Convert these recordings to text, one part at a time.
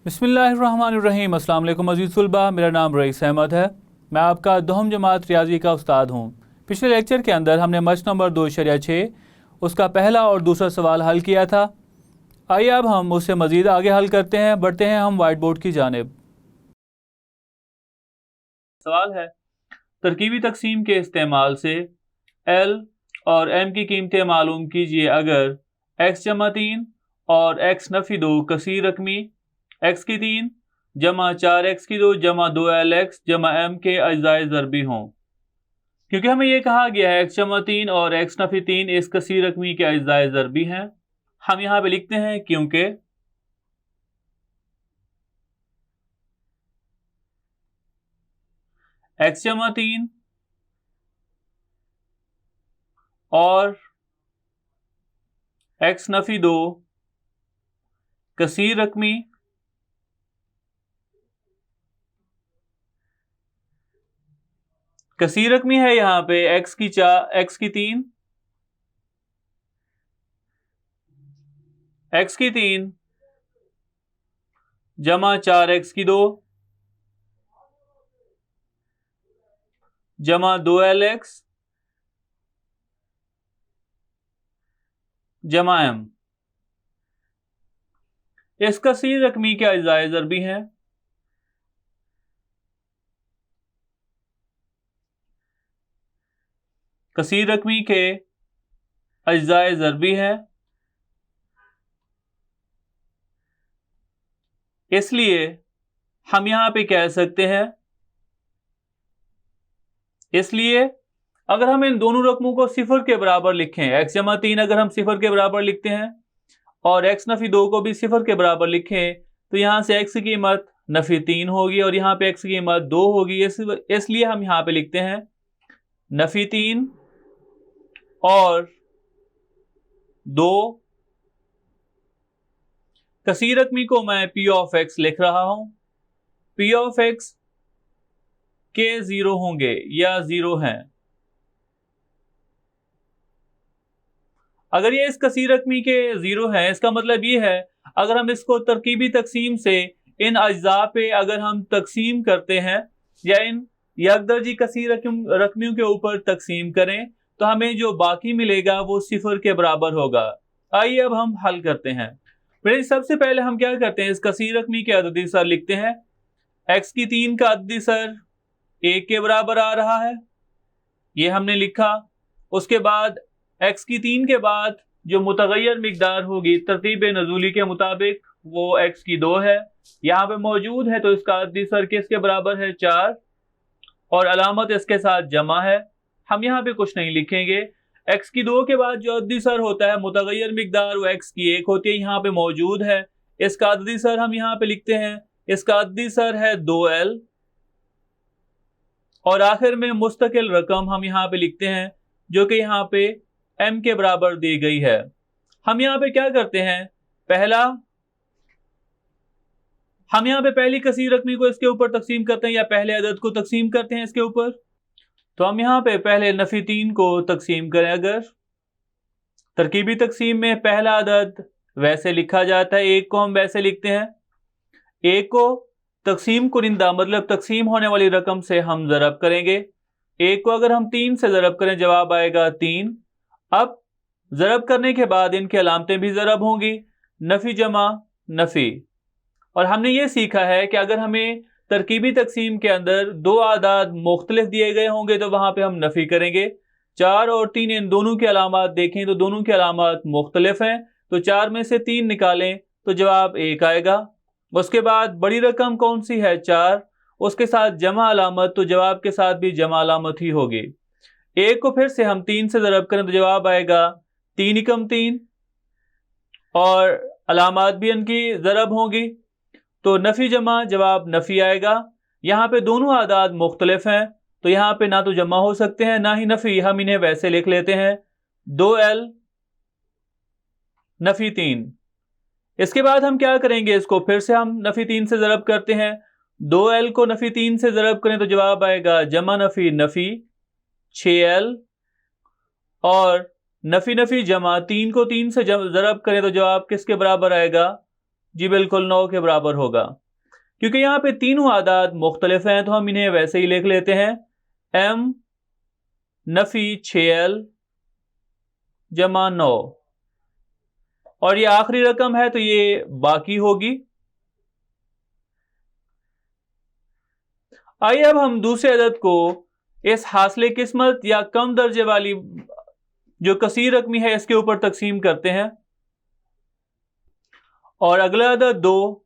बिस्मिल्लाहिर्रहमानिर्रहीम। अस्सलाम वालेकुम अज़ीज़ तुलबा, मेरा नाम रईस अहमद है। मैं आपका दोहम जमात रियाजी का उस्ताद हूँ। पिछले लेक्चर के अंदर हमने मश्क नंबर 2.6 उसका पहला और दूसरा सवाल हल किया था। आइए अब हम उससे मज़ीद आगे हल करते हैं। बढ़ते हैं हम वाइट बोर्ड की जानिब। सवाल है, तरकीबी तकसीम के इस्तेमाल से एल और एम की कीमतें मालूम कीजिए अगर एक्स जमा 3 और एक्स नफ़ी 2 कसीर रकमी एक्स की 3 जमा 4 एक्स की 2 जमा 2 एल एक्स जमा एम के अज्जाए ज़रबी हों। क्योंकि हमें यह कहा गया है एक्स जमा 3 और एक्स नफ़ी 3 इस कसीर रकमी के अज्जाए ज़रबी हैं, हम यहाँ पे लिखते हैं क्योंकि एक्स जमा 3 और एक्स नफ़ी 2 कसीर रकमी रकमी है। यहाँ पे एक्स की 3 एक्स की 3 जमा 4 एक्स की 2 जमा 2 एल एक्स जमा एम इस कसीर रकमी के अज्जाए ज़रबी हैं। कसीर रकमी के अज्जाए ज़रबी है, इसलिए हम यहां पे कह सकते हैं, इसलिए अगर हम इन दोनों रकमों को सिफर के बराबर लिखें, एक्स जमा 3 अगर हम सिफर के बराबर लिखते हैं और एक्स नफ़ी 2 को भी सिफर के बराबर लिखें तो यहां से एक्स की कीमत नफ़ी 3 होगी और यहां पे एक्स की कीमत 2 होगी। इसलिए हम यहां पे लिखते हैं नफ़ी 3 और 2। कसीर रकमी को मैं पी ऑफ एक्स लिख रहा हूं। पी ऑफ एक्स के 0 होंगे या 0 हैं। अगर ये इस कसीर रकमी के 0 हैं, इसका मतलब ये है अगर हम इसको तरकीबी तकसीम से इन अज्जा पे अगर हम तकसीम करते हैं या इन यकदर्जी कसीर रकमियों के ऊपर तकसीम करें तो हमें जो बाकी मिलेगा वो सिफर के बराबर होगा। आइए अब हम हल करते हैं। सबसे पहले हम क्या करते हैं, इस कसीर रकमी के अददी सर लिखते हैं। एक्स की 3 का अददी सर 1 के बराबर आ रहा है, ये हमने लिखा। उसके बाद एक्स की 3 के बाद जो मुतगय्यर मिकदार होगी तरतीब नज़ूली के मुताबिक वो एक्स की 2 है, यहाँ पे मौजूद है, तो इसका अददी सर किसके बराबर है 4 और अलामत इसके साथ जमा है। हम यहाँ पे कुछ नहीं लिखेंगे। एक्स की 2 के बाद जो अददी सर होता है मुतगय्यर मिकदार वो एक्स की 1 होती है, यहाँ पे मौजूद है। इसका अददी सर हम यहाँ पे लिखते हैं, इसका अददी सर है 2l और आखिर में मुस्तकिल रकम हम यहाँ पे लिखते हैं जो कि यहाँ पे m के बराबर दी गई है। हम यहाँ पे क्या करते हैं, हम यहाँ पे पहली कसीर रकमी को इसके ऊपर तकसीम करते हैं या पहले अदद को तकसीम करते हैं इसके ऊपर। तो हम यहाँ पे पहले नफ़ी 3 को तकसीम करें। अगर तरकीबी तकसीम में पहला अदद वैसे लिखा जाता है, 1 को हम वैसे लिखते हैं। 1 को तकसीम कुनिंदा मतलब तकसीम होने वाली रकम से हम ज़रब करेंगे। 1 को अगर हम 3 से ज़रब करें जवाब आएगा 3। अब ज़रब करने के बाद इनकी अलामतें भी ज़रब होंगी, नफ़ी जमा नफ़ी। और हमने ये सीखा है कि अगर हमें तरकीबी तकसीम के अंदर दो आदाद मुख्तलिफ दिए गए होंगे तो वहां पे हम नफ़ी करेंगे। 4 और 3 इन दोनों की अलामत देखें तो दोनों की अलामत मुख्तलिफ हैं, तो 4 में से 3 निकालें तो जवाब 1 आएगा। उसके बाद बड़ी रकम कौन सी है 4, उसके साथ जमा अलामत, तो जवाब के साथ भी जमा अलामत ही होगी। 1 को फिर से हम 3 से ज़रब करें तो जवाब आएगा 3 एकम 3 और अलामत भी इनकी ज़रब होंगी, तो नफ़ी जमा जवाब नफ़ी आएगा। यहाँ पे दोनों आदाद मुख्तलिफ हैं तो यहाँ पे ना तो जमा हो सकते हैं ना ही नफ़ी, हम इन्हें वैसे लिख लेते हैं 2l नफ़ी 3। इसके बाद हम क्या करेंगे, इसको फिर से हम नफ़ी 3 से ज़रब करते हैं। 2l को नफ़ी 3 से ज़रब करें तो जवाब आएगा जमा नफ़ी नफ़ी 6l और नफ़ी नफ़ी जमा 3 को 3 से ज़रब करें तो जवाब किसके बराबर आएगा जी बिल्कुल 9 के बराबर होगा। क्योंकि यहाँ पे तीनों आदाद मुख्तलिफ हैं तो हम इन्हें वैसे ही लिख लेते हैं, m नफी 6l जमा 9, और ये आखिरी रकम है तो ये बाकी होगी। आइए अब हम दूसरे अदद को इस हासिल किस्मत या कम दर्जे वाली जो कसीर रकमी है इसके ऊपर तकसीम करते हैं। और अगला अदद 2,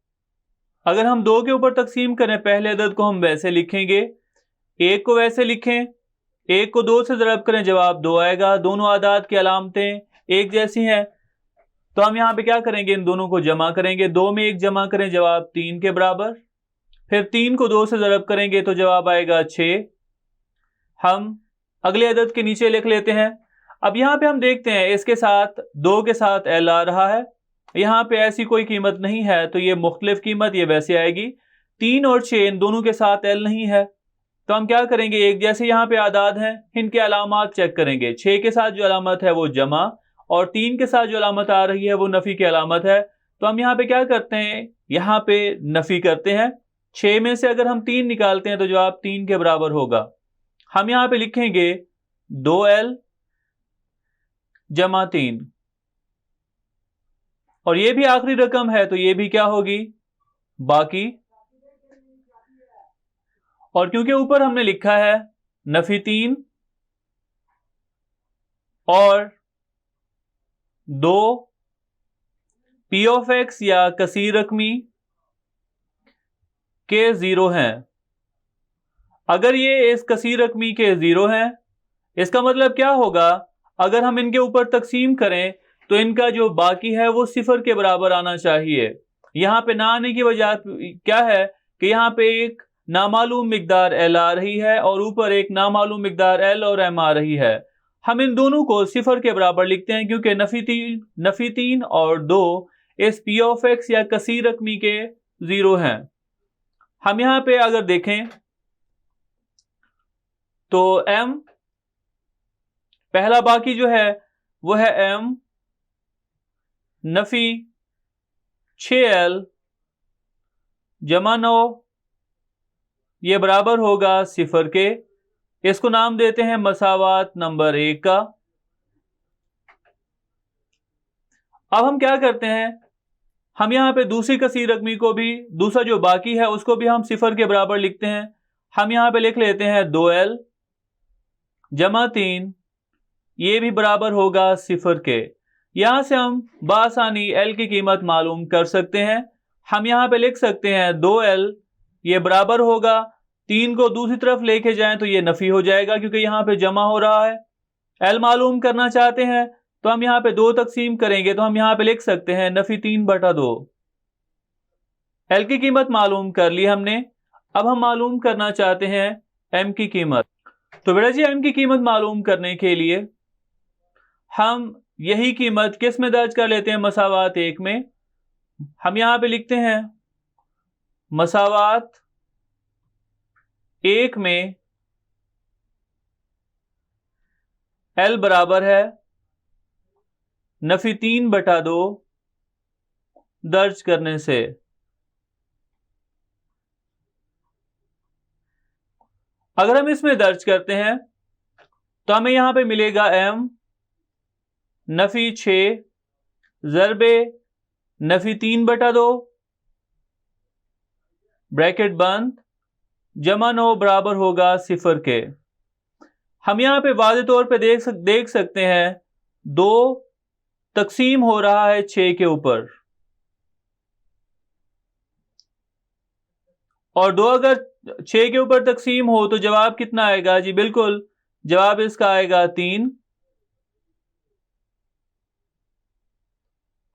अगर हम 2 के ऊपर तकसीम करें, पहले अदद को हम वैसे लिखेंगे, 1 को वैसे लिखें, 1 को 2 से ज़रब करें, जवाब 2 आएगा। दोनों आदाद की अलामतें एक जैसी हैं तो हम यहाँ पे क्या करेंगे, इन दोनों को जमा करेंगे। 2 में 1 जमा करें, जवाब 3 के बराबर। फिर 3 को 2 से ज़रब करेंगे तो जवाब आएगा 6। हम अगले अदद के नीचे लिख लेते हैं। अब यहाँ पे हम देखते हैं इसके साथ 2 के साथ एल आ रहा है, यहाँ पे ऐसी कोई कीमत नहीं है तो ये मुख्तलिफ कीमत ये वैसे आएगी। 3 और 6 इन दोनों के साथ एल नहीं है तो हम क्या करेंगे, एक जैसे यहाँ पे आदाद हैं इनके अलामत चेक करेंगे। 6 के साथ जो अलामत है वो जमा और 3 के साथ जो अलामत आ रही है वो नफी की अलामत है। तो हम यहाँ पे क्या करते हैं, यहाँ पे नफी करते हैं। 6 में से अगर हम 3 निकालते हैं तो जवाब 3 के बराबर होगा। हम यहाँ पे लिखेंगे 2l जमा 3, और ये भी आखिरी रकम है तो ये भी क्या होगी, बाकी। और क्योंकि ऊपर हमने लिखा है नफी 3 और 2 पी ऑफ एक्स या कसीर रकमी के 0 हैं। अगर ये इस कसीर रकमी के 0 हैं, इसका मतलब क्या होगा, अगर हम इनके ऊपर तकसीम करें तो इनका जो बाकी है वो 0 के बराबर आना चाहिए। यहाँ पे ना आने की वजह क्या है कि यहाँ पे एक नामालूम मिकदार एल आ रही है और ऊपर एक नामालूम मिकदार एल और एम आ रही है। हम इन दोनों को 0 के बराबर लिखते हैं क्योंकि नफी 3 और 2 इस पी ऑफ एक्स या कसीर रकमी के 0 हैं। हम यहाँ पे अगर देखें तो m पहला बाकी जो है वो है m नफी 6l जमा 9, ये बराबर होगा 0 के। इसको नाम देते हैं मसावात नंबर 1 का। अब हम क्या करते हैं, हम यहाँ पे दूसरी कसीर रकमी को भी, दूसरा जो बाकी है उसको भी हम 0 के बराबर लिखते हैं। हम यहाँ पे लिख लेते हैं 2l जमा 3, ये भी बराबर होगा 0 के। यहां से हम बासानी l की कीमत मालूम कर सकते हैं। हम यहाँ पे लिख सकते हैं 2l ये बराबर होगा, 3 को दूसरी तरफ लेके जाएं तो ये नफी हो जाएगा क्योंकि यहाँ पे जमा हो रहा है। l मालूम करना चाहते हैं तो हम यहाँ पे 2 तकसीम करेंगे तो हम यहाँ पे लिख सकते हैं नफी 3/2। l की कीमत मालूम कर ली हमने। अब हम मालूम करना चाहते हैं m की कीमत। तो बेटा जी m की कीमत मालूम करने के लिए हम यही कीमत किस में दर्ज कर लेते हैं, मसावात 1 में। हम यहां पे लिखते हैं मसावात 1 में l बराबर है नफी 3/2 दर्ज करने से। अगर हम इसमें दर्ज करते हैं तो हमें यहां पे मिलेगा m नफी 6 ज़रबे नफी 3/2 ब्रैकेट बंद जमा 9 बराबर होगा 0 के। हम यहाँ पे वाज़े तौर पे देख सकते हैं 2 तकसीम हो रहा है 6 के ऊपर, और 2 अगर 6 के ऊपर तकसीम हो तो जवाब कितना आएगा जी, बिल्कुल जवाब इसका आएगा 3।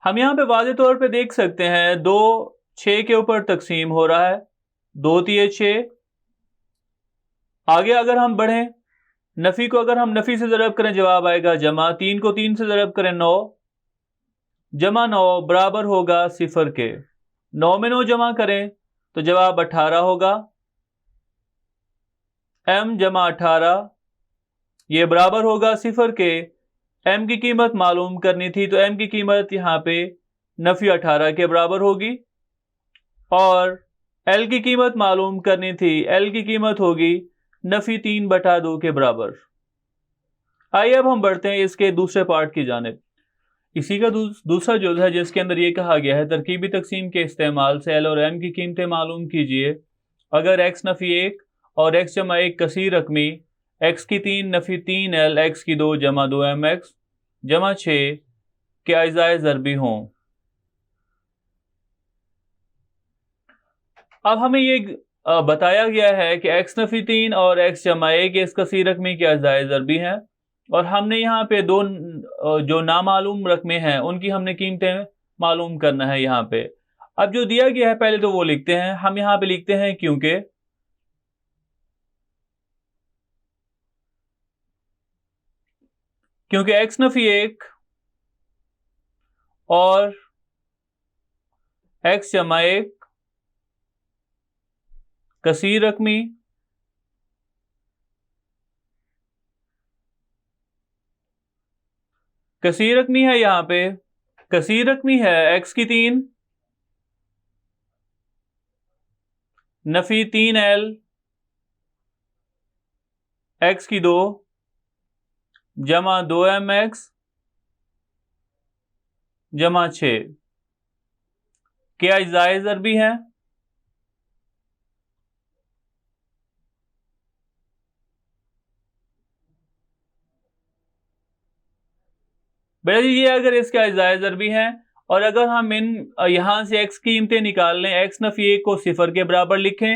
हम यहाँ पे वाज़े तौर पे देख सकते हैं 2 6 के ऊपर तकसीम हो रहा है, 2 3 6। आगे अगर हम बढ़ें, नफी को अगर हम नफी से ज़रब करें जवाब आएगा जमा, 3 को 3 से ज़रब करें 9 जमा 9 बराबर होगा 0 के। 9 में 9 जमा करें तो जवाब 18 होगा। m जमा 18 ये बराबर होगा 0 के। m की कीमत मालूम करनी थी तो m की कीमत यहाँ पे नफी 18 के बराबर होगी। और एल की कीमत मालूम करनी थी। एल की कीमत होगी नफी 3/2 के बराबर। आइए अब हम बढ़ते हैं इसके दूसरे पार्ट की जानिब। इसी का दूसरा जुज़ है जिसके अंदर ये कहा गया है तरकीबी तकसीम के इस्तेमाल से एल और एम की कीमतें मालूम कीजिए। अगर एक्स नफी 1 और एक्स जमा 1 कसीर रकमी एक्स की 3 नफी 3 एल एक्स की 2 जमा 2 एम एक्स जमा 6 के अज्जाए ज़रबी हों। अब हमें ये बताया गया है कि एक्स नफी 3 और एक्स जमा 1 इस कसीर रकमी के अज्जाए ज़रबी हैं और हमने यहाँ पे दो जो नामालूम रकमें हैं उनकी हमने कीमतें मालूम करना है यहाँ पे। अब जो दिया गया है पहले तो वो लिखते हैं। हम यहाँ पे लिखते हैं क्योंकि एक्स नफी 1 और एक्स जमा 1 कसीर रकमी है। यहाँ पे कसीर रकमी है एक्स की 3 नफी 3 एल एक्स की 2 जमा 2 एम एक्स जमा 6 के अज्जाए ज़रबी हैं। बेटा जी ये अगर इसके अज्जाए ज़रबी हैं और अगर हम इन यहां से एक्स की कीमतें निकाल लें, एक्स नफी 1 को 0 के बराबर लिखें,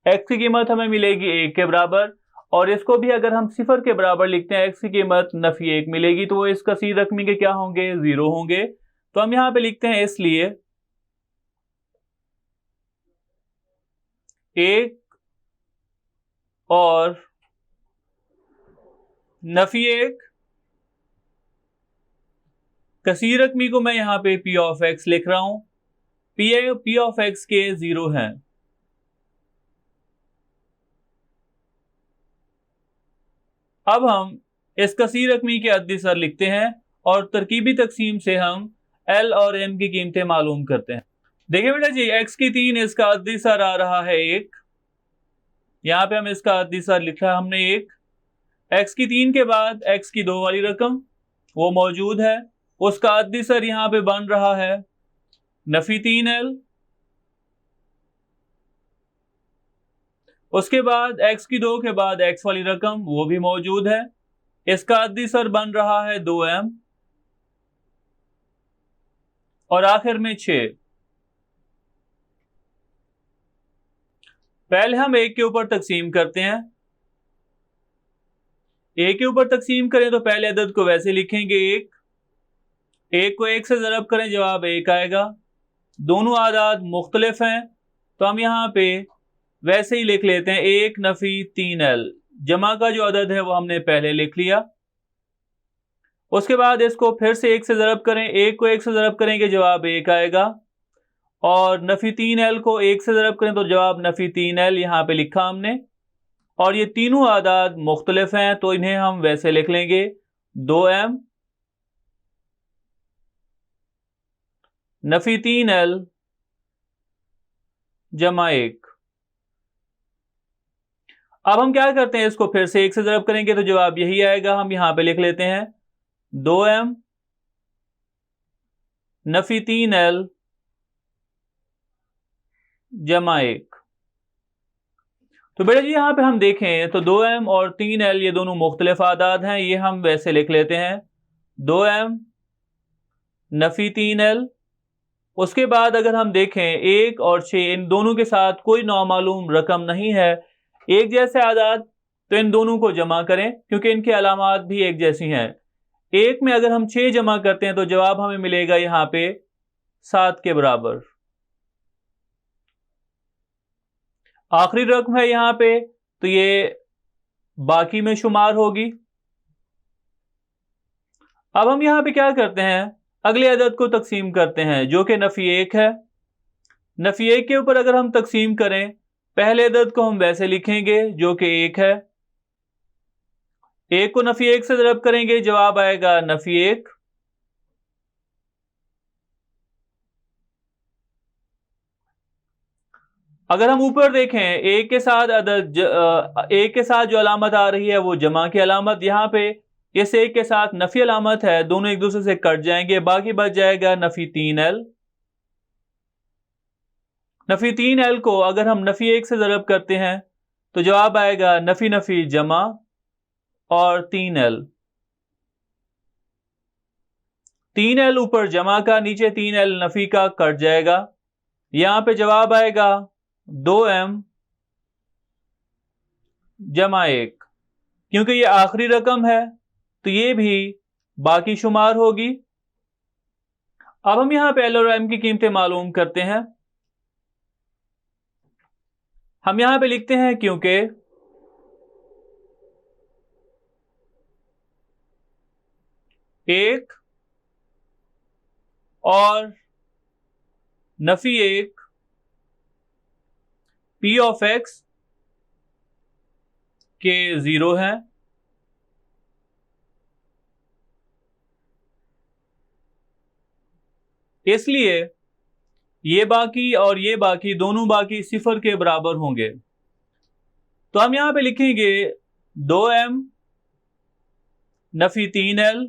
एक्स की कीमत हमें मिलेगी 1 के बराबर और इसको भी अगर हम 0 के बराबर लिखते हैं, एक्स की कीमत नफी 1 मिलेगी तो वो इस कसीर रकमी के क्या होंगे, 0 होंगे। तो हम यहां पे लिखते हैं इसलिए 1 और नफी 1 कसीर रकमी को मैं यहां पे पी ऑफ एक्स लिख रहा हूं। पी ऑफ एक्स के 0 हैं। अब हम इस कसीर रकमी के अद्दी सर लिखते हैं और तरकीबी तकसीम से हम एल और एम की कीमतें मालूम करते हैं। देखिए बेटा जी एक्स की 3 इसका अद्दी सर आ रहा है 1। यहां पे हम इसका अद्दी सर लिखा है हमने 1। एक्स की 3 के बाद एक्स की 2 वाली रकम वो मौजूद है, उसका अद्दी सर यहां पे बन रहा है नफी 3 एल। उसके बाद एक्स की 2 के बाद एक्स वाली रकम वो भी मौजूद है, इसका अद्दी सर बन रहा है 2m और आखिर में 6। पहले हम एक के ऊपर तकसीम करते हैं। एक के ऊपर तकसीम करें तो पहले अदद को वैसे लिखेंगे 1 को 1 से ज़रब करें जवाब 1 आएगा। दोनों आदाद मुख्तलिफ हैं तो हम यहाँ पे वैसे ही लिख लेते हैं 1 नफी 3 एल। जमा का जो अदद है वो हमने पहले लिख लिया। उसके बाद इसको फिर से 1 से ज़रब करें, 1 को 1 से ज़रब करेंगे जवाब 1 आएगा और नफी 3 एल को 1 से ज़रब करें तो जवाब नफी 3 एल यहाँ पे लिखा हमने। और ये तीनों आदाद मुख्तलिफ हैं तो इन्हें हम वैसे लिख लेंगे 2m नफी 3 एल जमा 1। अब हम क्या करते हैं, इसको फिर से 1 से ज़रब करेंगे तो जवाब यही आएगा। हम यहां पे लिख लेते हैं 2m नफी 3 एल जमा 1। तो बेटा जी यहां पे हम देखें तो 2m और 3l ये दोनों मुख्तलिफ आदाद हैं, ये हम वैसे लिख लेते हैं 2m नफी 3l। उसके बाद अगर हम देखें 1 और 6 इन दोनों के साथ कोई नामालूम रकम नहीं है, एक जैसे आदाद, तो इन दोनों को जमा करें क्योंकि इनकी अलामात भी एक जैसी हैं। 1 में अगर हम 6 जमा करते हैं तो जवाब हमें मिलेगा यहां पे 7 के बराबर। आखिरी रकम है यहां पे तो ये बाकी में शुमार होगी। अब हम यहां पे क्या करते हैं, अगले अदद को तकसीम करते हैं जो कि नफी 1 है। नफी 1 के ऊपर अगर हम तकसीम करें, पहले अदद को हम वैसे लिखेंगे जो कि 1 है। 1 को नफी 1 से ज़रब करेंगे जवाब आएगा नफी 1। अगर हम ऊपर देखें एक के साथ एक के साथ जो अलामत आ रही है वो जमा की अलामत, यहाँ पे इस एक के साथ नफी अलामत है, दोनों एक दूसरे से कट जाएंगे, बाकी बच जाएगा नफी 3l। नफी 3l को अगर हम नफी 1 से ज़रब करते हैं तो जवाब आएगा नफी नफी जमा और 3l। 3l ऊपर जमा का, नीचे 3l नफी का, कट जाएगा। यहां पे जवाब आएगा 2m जमा 1। क्योंकि ये आखिरी रकम है तो ये भी बाकी शुमार होगी। अब हम यहां पे l और m की कीमतें मालूम करते हैं। हम यहां पे लिखते हैं क्योंकि एक और नफी 1 P ऑफ x के 0 हैं, इसलिए ये बाकी और ये बाकी दोनों बाकी सिफर के बराबर होंगे। तो हम यहां पे लिखेंगे 2m नफी 3l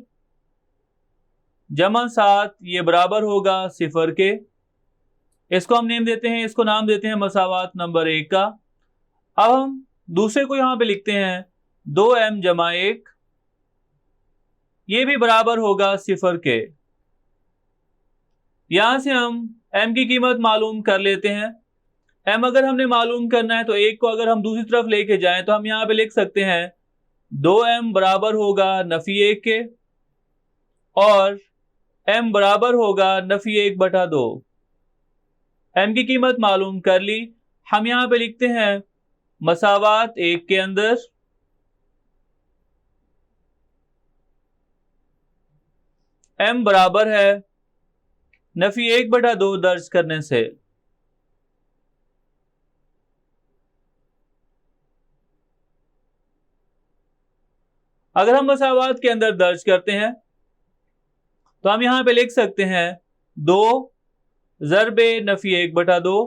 जमा 7, ये बराबर होगा सिफर के। इसको हम नेम देते हैं, इसको नाम देते हैं मसावात नंबर 1 का। अब हम दूसरे को यहां पे लिखते हैं 2m जमा 1, ये भी बराबर होगा सिफर के। यहां से हम m की कीमत मालूम कर लेते हैं। m अगर हमने मालूम करना है तो 1 को अगर हम दूसरी तरफ लेके जाएं तो हम यहां पे लिख सकते हैं 2m बराबर होगा नफी 1 के और m बराबर होगा नफी 1/2। m की कीमत मालूम कर ली। हम यहां पे लिखते हैं मसावात 1 के अंदर m बराबर है नफी 1/2 दर्ज करने से। अगर हम मसावात के अंदर दर्ज करते हैं तो हम यहां पे लिख सकते हैं 2 ज़रबे नफी 1/2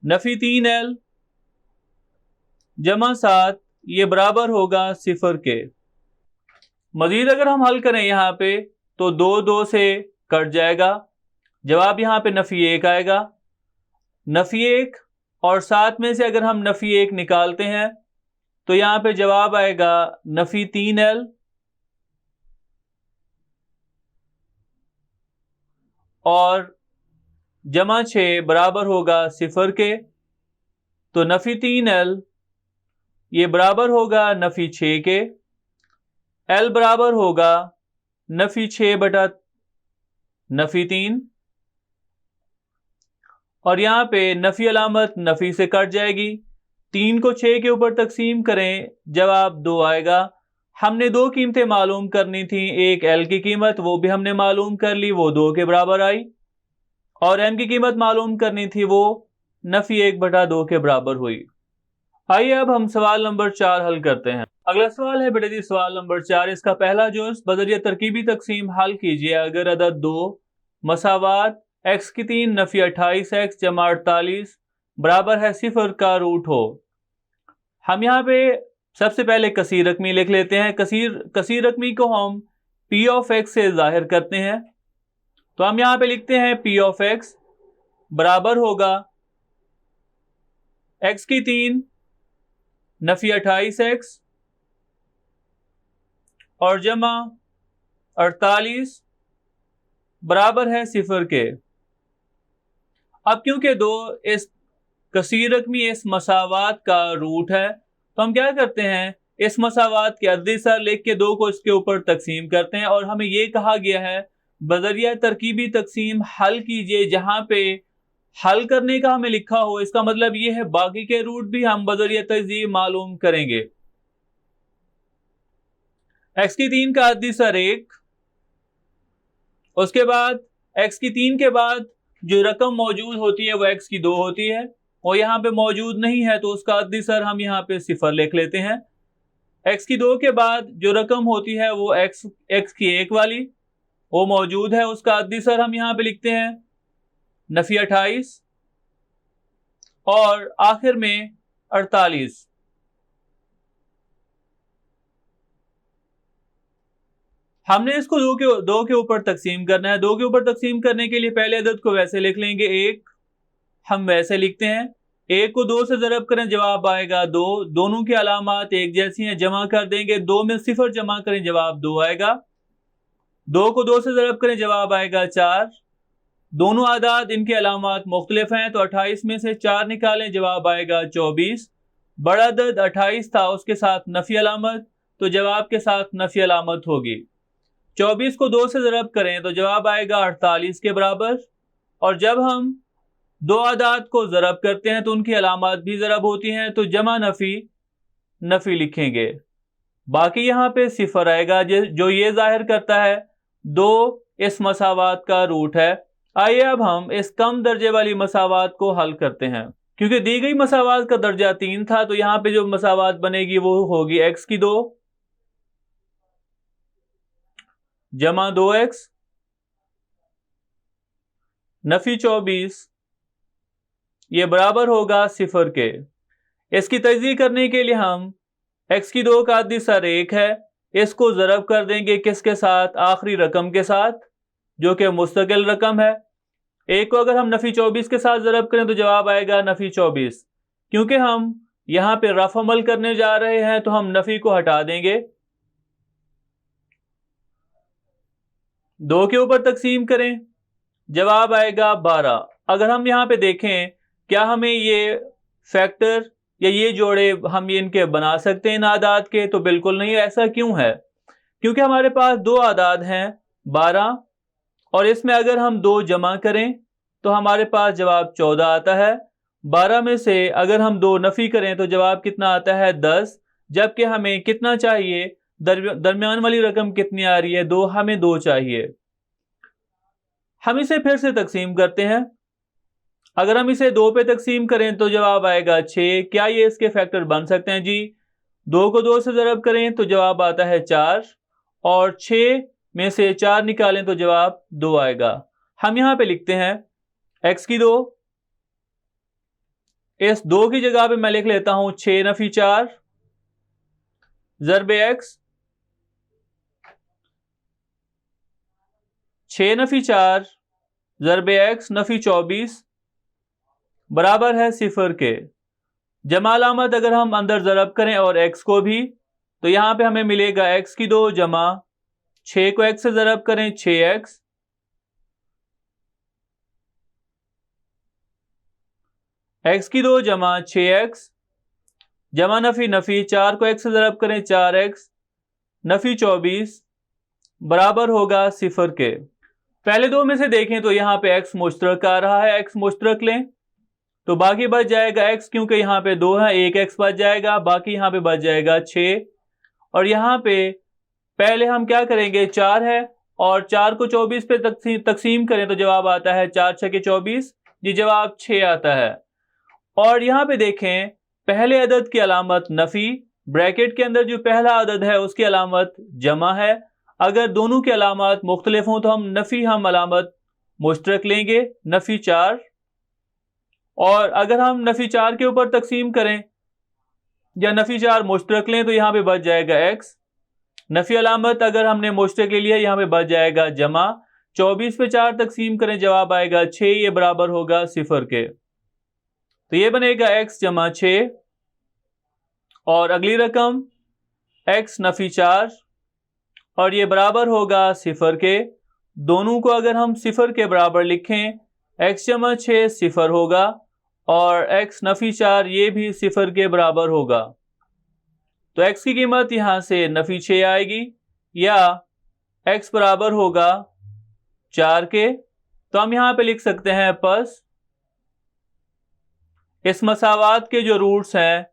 नफी 3l जमा 7, ये बराबर होगा सिफर के। मजीद अगर हम हल करें यहां पे तो 2 से कट जाएगा, जवाब यहां पे नफी 1 आएगा। नफी 1 और 7 में से अगर हम नफी 1 निकालते हैं तो यहां पे जवाब आएगा नफी 3l और जमा 6 बराबर होगा सिफर के। तो नफी 3l ये बराबर होगा नफी 6 के। l बराबर होगा नफी 6 बटा नफी 3 और यहां पे नफी अलामत नफी से कट जाएगी। 3 को 6 के ऊपर तकसीम करें, जवाब 2 आएगा। हमने 2 कीमतें मालूम करनी थी, एक l की कीमत वो भी हमने मालूम कर ली, वो 2 के बराबर आई, और m की कीमत मालूम करनी थी वो नफी 1/2 के बराबर हुई। आइए अब हम सवाल नंबर 4 हल करते हैं। अगला सवाल है बेटा जी सवाल नंबर 4। इसका पहला जुज़ बज़रिया तरकीबी तकसीम हल कीजिए अगर अदद 2 मसावात x की 3 नफी 28x जमा 48 बराबर है 0 का रूट हो। हम यहाँ पे सबसे पहले कसीर रकमी लिख लेते हैं। कसीर रकमी को हम p ऑफ x से जाहिर करते हैं। तो हम यहाँ पे लिखते हैं p ऑफ x बराबर होगा x की 3 नफी 28x और जमा 48 बराबर है 0 के। अब क्योंकि 2 इस कसीर रकमी इस मसावात का रूट है तो हम क्या करते हैं, इस मसावात के अददी सर लिख के 2 को इसके ऊपर तकसीम करते हैं। और हमें ये कहा गया है बज़रिया तरकीबी तकसीम हल कीजिए, जहां पे हल करने का हमें लिखा हो, इसका मतलब ये है बाकी के रूट भी हम बज़रिया तज़ीह मालूम करेंगे। x की 3 का अददी सर 1, उसके बाद x की 3 के बाद जो रकम मौजूद होती है वो x की 2 होती है और यहाँ पे मौजूद नहीं है तो उसका अददी सर हम यहाँ पे 0 लिख लेते हैं। x की 2 के बाद जो रकम होती है वो x की 1 वाली वो मौजूद है, उसका अददी सर हम यहाँ पे लिखते हैं नफी 28 और आखिर में 48। हमने इसको दो के ऊपर तकसीम करना है। दो के ऊपर तकसीम करने के लिए पहले अदद को वैसे लिख लेंगे, एक हम वैसे लिखते हैं, एक को दो से ज़रब करें जवाब आएगा दो, दोनों की अलामात एक जैसी हैं, जमा कर देंगे, दो में सिफर जमा करें जवाब दो आएगा, दो को दो से ज़रब करें जवाब आएगा चार, दोनों आदाद इनके अलामात मुख्तलिफ हैं तो 28 में से चार निकालें जवाब आएगा 24। बड़ा अदद 28 था, उसके साथ नफी अलामत, तो जवाब के साथ नफी अलामत होगी। 24 को दो से ज़रब करें तो जवाब आएगा 48 के बराबर। और जब हम दो आदाद को ज़रब करते हैं तो उनकी अलामात भी ज़रब होती हैं, तो जमा नफी नफी लिखेंगे। बाकी यहाँ पे सिफर आएगा जो ये जाहिर करता है दो इस मसावात का रूट है। आइए अब हम इस कम दर्जे वाली मसावात को हल करते हैं। क्योंकि दी गई मसावात का दर्जा 3 था तो यहाँ पे जो मसावात बनेगी वो होगी x की 2 जमा 2x नफी 24, ये बराबर होगा सिफर के। इसकी तजदीद करने के लिए हम x की 2 का अद्दी सर 1 है, इसको ज़रब कर देंगे किसके साथ, आखिरी रकम के साथ जो कि मुस्तकिल रकम है। एक को अगर हम नफी 24 के साथ ज़रब करें तो जवाब आएगा नफी 24। क्योंकि हम यहां पे रफ अमल करने जा रहे हैं तो हम नफी को हटा देंगे। दो के ऊपर तकसीम करें जवाब आएगा 12। अगर हम यहां पे देखें क्या हमें ये फैक्टर या ये जोड़े हम ये इनके बना सकते हैं इन आदाद के, तो बिल्कुल नहीं। ऐसा क्यों है? क्योंकि हमारे पास दो आदाद हैं 12 और इसमें अगर हम दो जमा करें तो हमारे पास जवाब 14 आता है। 12 में से अगर हम दो नफी करें तो जवाब कितना आता है 10, जबकि हमें कितना चाहिए, दरमियान वाली रकम कितनी आ रही है 2, हमें 2 चाहिए। हम इसे फिर से तकसीम करते हैं। अगर हम इसे 2 पे तकसीम करें तो जवाब आएगा 6। क्या ये इसके फैक्टर बन सकते हैं? जी। 2 को 2 से ज़रब करें तो जवाब आता है 4 और 6 में से 4 निकालें तो जवाब 2 आएगा। हम यहां पे लिखते हैं x की 2, इस 2 की जगह पे मैं लिख लेता हूं 6 नफी 4 ज़रबे x, 6 नफी 4 ज़रबे x नफी 24 बराबर है सिफर के। जमा अलामत अगर हम अंदर ज़रब करें और x को भी तो यहां पे हमें मिलेगा x की 2 जमा 6 को x से ज़रब करें 6x, x की 2 जमा 6x जमा नफी नफी 4 को x से ज़रब करें 4x नफी 24 बराबर होगा सिफर के। पहले दो में से देखें तो यहाँ पे x मुश्तरक आ रहा है, x मुश्तरक लें तो बाकी बच जाएगा x, क्योंकि यहाँ पे 2 है, एक x बच जाएगा, बाकी यहाँ पे बच जाएगा 6। और यहाँ पे पहले हम क्या करेंगे, 4 है और 4 को 24 पे तकसीम करें तो जवाब आता है 4 छके 24, ये जवाब 6 आता है। और यहाँ पे देखें पहले अदद की अलामत नफी, ब्रैकेट के अंदर जो पहला अदद है उसकी अलामत जमा है। अगर दोनों की अलामत मुख्तलिफ हों तो हम अलामत मुश्तरक लेंगे नफी 4, और अगर हम नफी 4 के ऊपर तकसीम करें या नफी 4 मुश्तरक लें तो यहाँ पे बच जाएगा x। नफी अलामत अगर हमने मुश्तरक ले लिया यहाँ पे बच जाएगा जमा, 24 पे 4 तकसीम करें जवाब आएगा 6, ये बराबर होगा सिफर के। तो ये बनेगा x जमा 6 और अगली रकम x नफी 4 और ये बराबर होगा सिफर के। दोनों को अगर हम सिफर के बराबर लिखें x जमा 6 सिफर होगा और x नफी 4 ये भी सिफर के बराबर होगा। तो x की कीमत यहां से नफी 6 आएगी या x बराबर होगा 4 के। तो हम यहां पे लिख सकते हैं पस इस मसावात के जो रूट्स हैं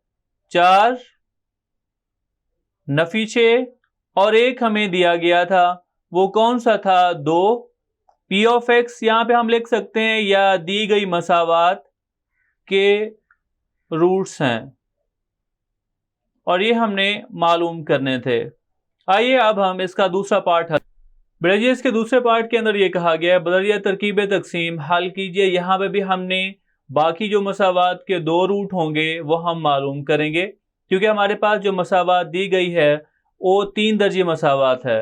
4 नफी 6 और एक हमें दिया गया था, वो कौन सा था 2। p ऑफ x यहां पे हम लिख सकते हैं या दी गई मसावात के रूट्स हैं और ये हमने मालूम करने थे। आइए अब हम इसका दूसरा पार्ट हल। बेटा इसके दूसरे पार्ट के अंदर ये कहा गया है बदरिया तरकीब तकसीम हल कीजिए। यहाँ पे भी हमने बाकी जो मसावात के 2 रूट होंगे वो हम मालूम करेंगे, क्योंकि हमारे पास जो मसावात दी गई है वो 3 दर्जे मसावात है।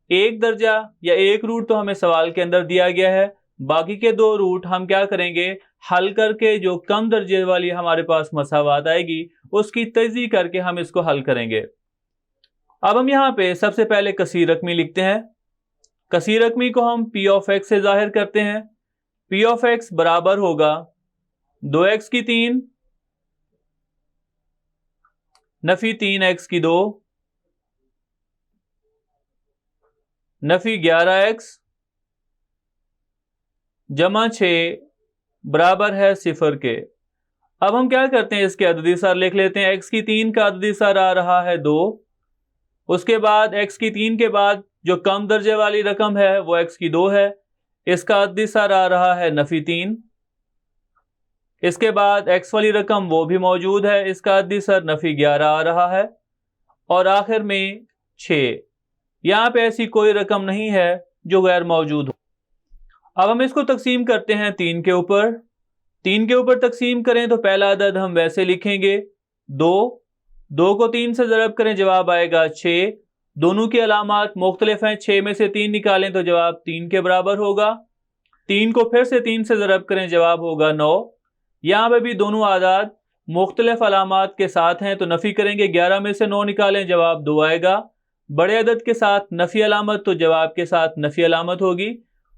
1 दर्जा या 1 रूट तो हमें सवाल के अंदर दिया गया है, बाकी के 2 रूट हम क्या करेंगे, हल करके जो कम दर्जे वाली हमारे पास मसावात आएगी उसकी तजज़ीह करके हम इसको हल करेंगे। अब हम यहाँ पे सबसे पहले कसीर रकमी लिखते हैं। कसीर रकमी को हम पी ऑफ एक्स से जाहिर करते हैं। पी ऑफ एक्स बराबर होगा 2x की 3 नफी 3x की 2 नफी 11x जमा 6 बराबर है 0 के। अब हम क्या करते हैं, इसके अददी सार लिख लेते हैं। x की 3 का अददी सार आ रहा है 2, उसके बाद x की 3 के बाद जो कम दर्जे वाली रकम है वो x की 2 है, इसका अददी सार आ रहा है नफी 3। इसके बाद x वाली रकम वो भी मौजूद है, इसका अददी सार नफी 11 आ रहा है, और आखिर में 6। यहाँ पे ऐसी कोई रकम नहीं है जो गैर मौजूद हो। अब हम इसको तकसीम करते हैं 3 के ऊपर। 3 के ऊपर तकसीम करें तो पहला अदद हम वैसे लिखेंगे 2। 2 को 3 से ज़रब करें, जवाब आएगा 6। दोनों की अलामात मुख्तलिफ हैं, 6 में से 3 निकालें तो जवाब 3 के बराबर होगा। 3 को फिर से 3 से ज़रब करें, जवाब होगा 9। यहाँ पे भी दोनों आदाद मुख्तलिफ अलामात के साथ हैं तो नफ़ी करेंगे, 11 में से 9 निकालें, जवाब 2 आएगा। बड़े अदद के साथ नफ़ी अलामत तो जवाब के साथ नफ़ी अलामत होगी।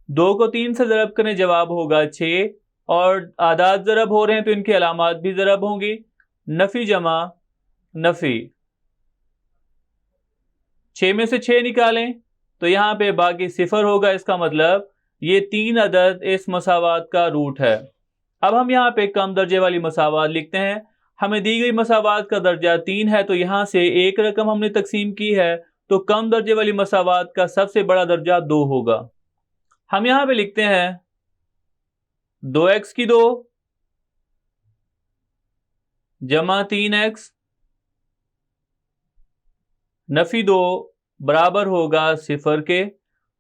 2 को 3 से ज़रब करें, जवाब होगा 6, और आदाद ज़रब हो रहे हैं तो इनकी अलामात भी ज़रब होंगी। नफ़ी जमा नफ़ी, 6 में से 6 निकालें तो यहाँ पे बाकी 0 होगा, इसका मतलब ये 3 अदद इस मसावात का रूट है। अब हम यहाँ पे कम दर्जे वाली मसावात लिखते हैं। हमें दी गई मसावात का दर्जा 3 है तो यहाँ से एक रकम हमने तकसीम की है, तो कम दर्जे वाली मसावात का सबसे बड़ा दर्जा 2 होगा। हम यहाँ पे लिखते हैं 2x की 2 जमा 3x नफी 2 बराबर होगा 0 के।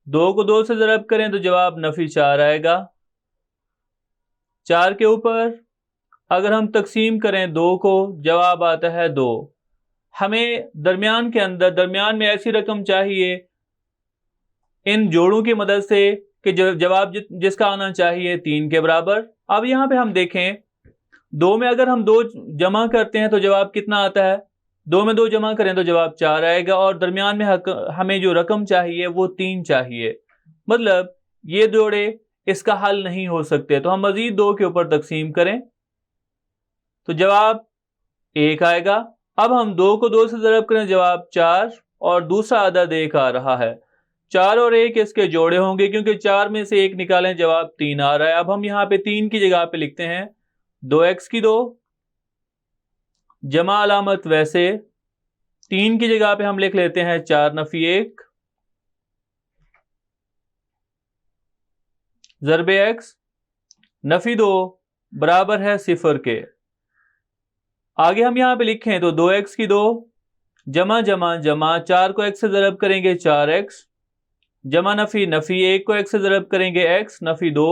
2 को 2 से ज़रब करें तो जवाब नफी 4 आएगा। 4 के ऊपर अगर हम तकसीम करें 2 को, जवाब आता है 2। हमें दरमियान के अंदर दरमियान में ऐसी रकम चाहिए इन जोड़ों की मदद से कि जवाब जिसका आना चाहिए 3 के बराबर। अब यहाँ पे हम देखें 2 में अगर हम 2 जमा करते हैं तो जवाब कितना आता है, 2 में 2 जमा करें तो जवाब 4 आएगा, और दरमियान में हमें जो रकम चाहिए वो 3 चाहिए। मतलब ये जोड़े इसका हल नहीं हो सकते, तो हम मजीद 2 के ऊपर तकसीम करें तो जवाब 1 आएगा। अब हम 2 को 2 से ज़रब करें, जवाब 4, और दूसरा अदद 1 आ रहा है। 4 और 1 इसके जोड़े होंगे, क्योंकि 4 में से 1 निकालें, जवाब 3 आ रहा है। अब हम यहाँ पे 3 की जगह पे लिखते हैं 2x की 2 जमा अलामत वैसे 3 की जगह पे हम लिख लेते हैं 4 नफी 1 ज़रबे x नफी 2 बराबर है 0 के। आगे हम यहाँ पे लिखें तो 2x की 2 जमा जमा जमा 4 को x से ज़रब करेंगे 4x जमा नफी नफी 1 को x से ज़रब करेंगे x नफी 2,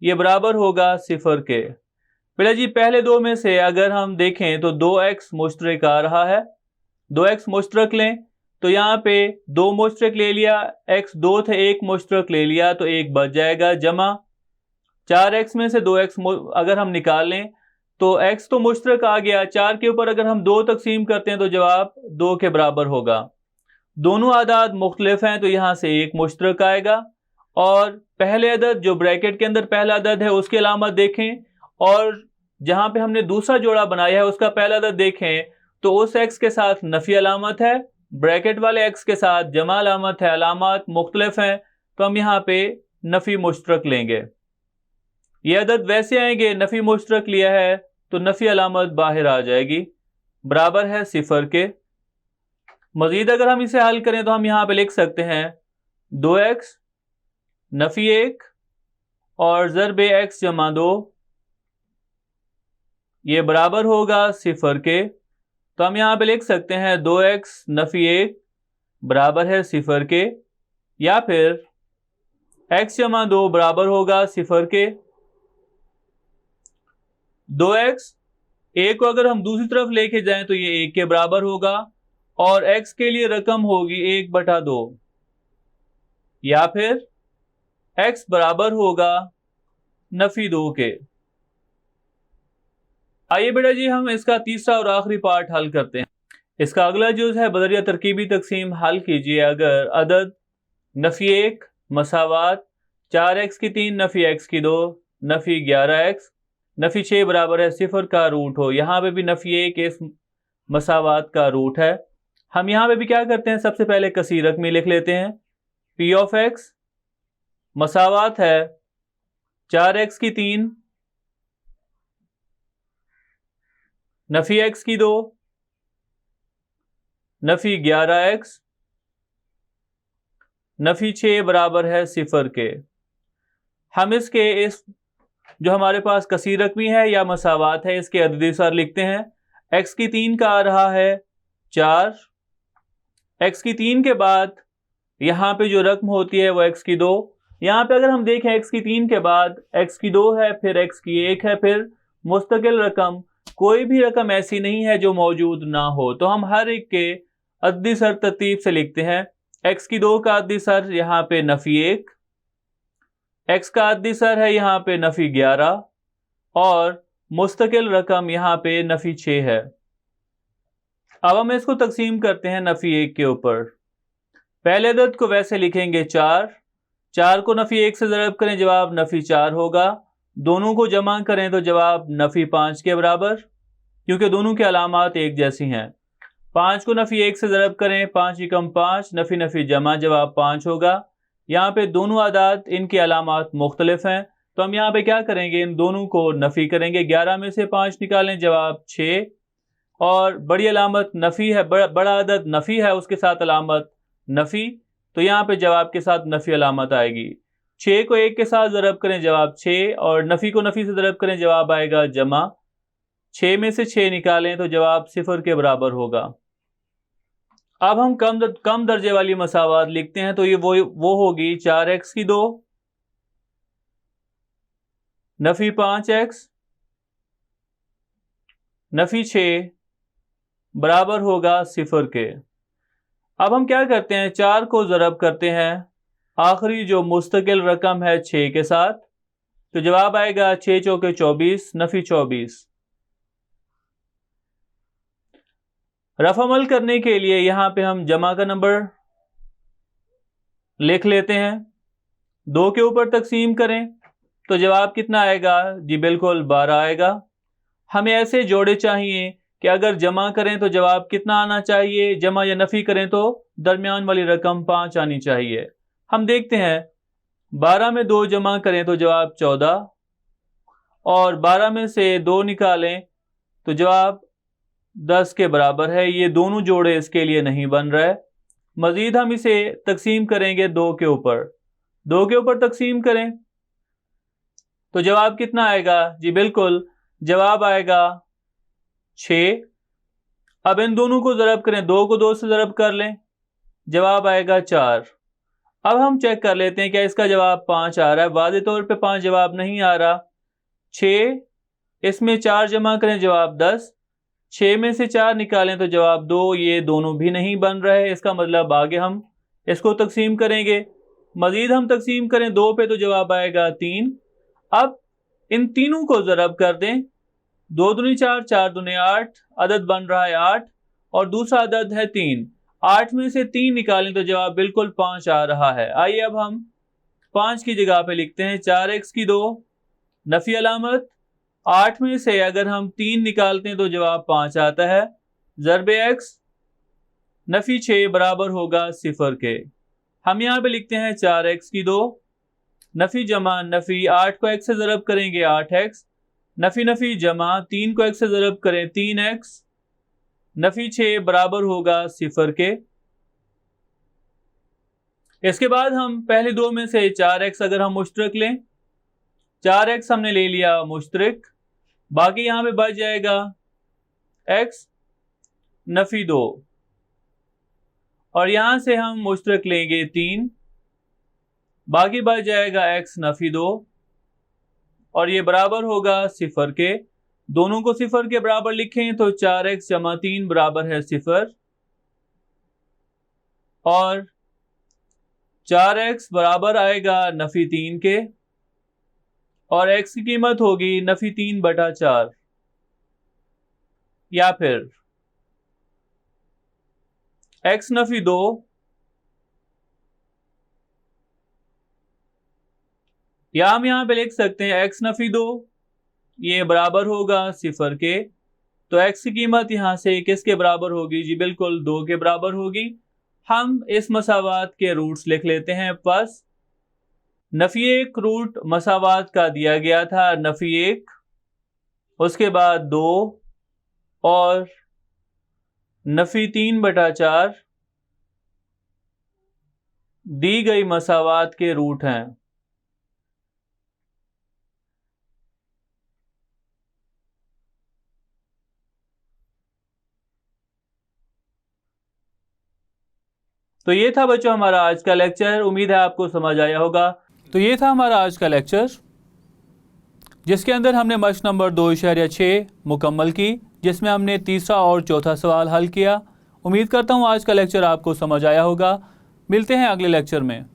ये बराबर होगा 0 के। पहले जी पहले 2 में से अगर हम देखें तो 2x मुश्तरक आ रहा है, 2x मुश्तरक लें तो यहाँ पे 2 मुश्तरक ले लिया, x 2 थे 1 मुश्तरक ले लिया तो 1 बच जाएगा, जमा 4x में से 2x अगर हम निकाल लें तो x तो मुश्तरक आ गया, 4 के ऊपर अगर हम 2 तकसीम करते हैं तो जवाब 2 के बराबर होगा। दोनों आदाद मुख्तलिफ हैं तो यहाँ से 1 मुश्तरक आएगा, और पहले अदद जो ब्रैकेट के अंदर पहला अदद है उसकी अलामत देखें, और जहाँ पे हमने दूसरा जोड़ा बनाया है उसका पहला अदद देखें तो उस x के साथ नफी अलामत है, ब्रैकेट वाले x के साथ जमा अलामत है, अलामत मुख्तलिफ हैं तो हम यहाँ पे नफी मुश्तरक लेंगे। ये अदद वैसे आएंगे, नफी मुश्तरक लिया है तो नफी अलामत बाहर आ जाएगी, बराबर है 0 के। मजीद अगर हम इसे हल करें तो हम यहाँ पे लिख सकते हैं 2x नफी 1 और ज़रबे x जमा 2, ये बराबर होगा 0 के। तो हम यहाँ पे लिख सकते हैं 2x नफी 1 बराबर है 0 के, या फिर x जमा 2 बराबर होगा 0 के। 2x, a को अगर हम दूसरी तरफ लेके जाएं तो ये 1 के बराबर होगा और x के लिए रकम होगी 1/2 या फिर x बराबर होगा नफी 2 के। आइए बेटा जी हम इसका तीसरा और आखिरी पार्ट हल करते हैं। इसका अगला जुज़ है बदरिया तरकीबी तकसीम। हल कीजिए अगर अदद नफी 1 मसावात 4x की 3 नफी x की 2 नफी 11x नफी 6 बराबर है 0 का रूट हो। यहाँ पे भी नफी 1 इस मसावात का रूट है। हम यहाँ पे भी क्या करते हैं, सबसे पहले कसीर रकमी लिख लेते हैं। p ऑफ x मसावात है 4x की 3 नफी x की 2 नफी 11x नफी 6 बराबर है 0 के। हम इसके इस जो हमारे पास कसीर रकमी है या मसावात है इसके अददी सर लिखते हैं। x की 3 का आ रहा है 4, x की 3 के बाद यहाँ पे जो रकम होती है वो x की 2। यहाँ पे अगर हम देखें x की 3 के बाद x की 2 है, फिर x की 1 है, फिर मुस्तकिल रकम, कोई भी रकम ऐसी नहीं है जो मौजूद ना हो। तो हम हर एक के अददी सर तरतीब से लिखते हैं। x की 2 का अददी सर यहाँ पे नफी 1, x का अददी सर है यहाँ पे नफी 11 और मुस्तकिल रकम यहाँ पे नफी 6 है। अब हम इसको तकसीम करते हैं नफी 1 के ऊपर। पहले अदद को वैसे लिखेंगे 4 को नफी 1 से ज़रब करें, जवाब नफी 4 होगा। दोनों को जमा करें तो जवाब नफी 5 के बराबर, क्योंकि दोनों की अलामात एक जैसी हैं। 5 को नफी 1 से ज़रब करें, 5 एकम 5 नफी नफी जमा, जवाब 5 होगा। यहाँ पे दोनों आदात इनकी अलामात मुख्तलिफ हैं, तो हम यहाँ पे क्या करेंगे, इन दोनों को नफी करेंगे। 11 में से 5 निकालें, जवाब 6 और बड़ी अलामत नफी है, बड़ा अदद नफी है, उसके साथ अलामत नफी, तो यहाँ पे जवाब के साथ नफी अलामत आएगी। 6 को 1 के साथ ज़रब करें, जवाब 6 और नफी को नफी से ज़रब करें, जवाब आएगा जमा। 6 में से 6 निकालें तो जवाब 0 के बराबर होगा। अब हम कम दर्जे वाली मसावात लिखते हैं, तो ये वो होगी 4x की 2 नफी 5x नफी 6 बराबर होगा 0 के। अब हम क्या करते हैं, 4 को ज़रब करते हैं आखिरी जो मुस्तकिल रकम है 6 के साथ, तो जवाब आएगा 6 चौके 24 नफी 24। रफ अमल करने के लिए यहां पे हम जमा का नंबर लिख लेते हैं। 2 के ऊपर तकसीम करें तो जवाब कितना आएगा जी, बिल्कुल 12 आएगा। हमें ऐसे जोड़े चाहिए कि अगर जमा करें तो जवाब कितना आना चाहिए, जमा या नफी करें तो दरमियान वाली रकम 5 आनी चाहिए। हम देखते हैं 12 में 2 जमा करें तो जवाब 14 और 12 में से 2 निकालें तो जवाब 10 के बराबर है। ये दोनों जोड़े इसके लिए नहीं बन रहा है। मजीद हम इसे तकसीम करेंगे 2 के ऊपर। 2 के ऊपर तकसीम करें तो जवाब कितना आएगा जी, बिल्कुल जवाब आएगा 6। अब इन दोनों को ज़रब करें, 2 को 2 से ज़रब कर लें, जवाब आएगा 4। अब हम चेक कर लेते हैं क्या इसका जवाब 5 आ रहा है। वाज़े तौर पे 5 जवाब नहीं आ रहा। 6 इसमें 4 जमा करें, जवाब 10। 6 में से 4 निकालें तो जवाब 2। ये दोनों भी नहीं बन रहे। इसका मतलब आगे हम इसको तकसीम करेंगे। मजीद हम तकसीम करें 2 पे तो जवाब आएगा 3। अब इन तीनों को ज़रब कर दें, 2 दूनी 4, 4 दूनी 8, अदद बन रहा है 8 और दूसरा अदद है 3। 8 में से 3 निकालें तो जवाब बिल्कुल 5 आ रहा है। आइए अब हम 5 की जगह पे लिखते हैं 4x की 2 नफी अलामत। 8 में से अगर हम 3 निकालते हैं तो जवाब 5 आता है, ज़रबे x नफी 6 बराबर होगा 0 के। हम यहाँ पे लिखते हैं 4x की 2 नफी जमा नफी, 8 को x से ज़रब करेंगे 8x, नफी नफी जमा 3 को x से ज़रब करें 3x, नफी 6 बराबर होगा 0 के। इसके बाद हम पहले 2 में से 4x अगर हम मुश्तरक लें, 4x हमने ले लिया मुश्तरक, बाकी यहां पे बच जाएगा x नफी 2 और यहां से हम मुश्तरक लेंगे 3, बाकी बच जाएगा x नफी 2 और ये बराबर होगा 0 के। दोनों को सिफर के बराबर लिखें तो 4x जमा 3 बराबर है 0 और 4x बराबर आएगा नफी 3 के और x की कीमत होगी नफी 3/4 या फिर x नफी 2 या हम यहां पे लिख सकते हैं x नफी 2 ये बराबर होगा 0 के। तो x की कीमत यहां से किसके बराबर होगी जी, बिल्कुल 2 के बराबर होगी। हम इस मसावात के रूट्स लिख लेते हैं। बस नफी 1 रूट मसावात का दिया गया था नफी 1, उसके बाद 2 और नफी 3/4 दी गई मसावात के रूट हैं। तो ये था बच्चों हमारा आज का लेक्चर। उम्मीद है आपको समझ आया होगा। तो ये था हमारा आज का लेक्चर, जिसके अंदर हमने मश्क नंबर 2.6 मुकम्मल की, जिसमें हमने तीसरा और चौथा सवाल हल किया। उम्मीद करता हूँ आज का लेक्चर आपको समझ आया होगा। मिलते हैं अगले लेक्चर में।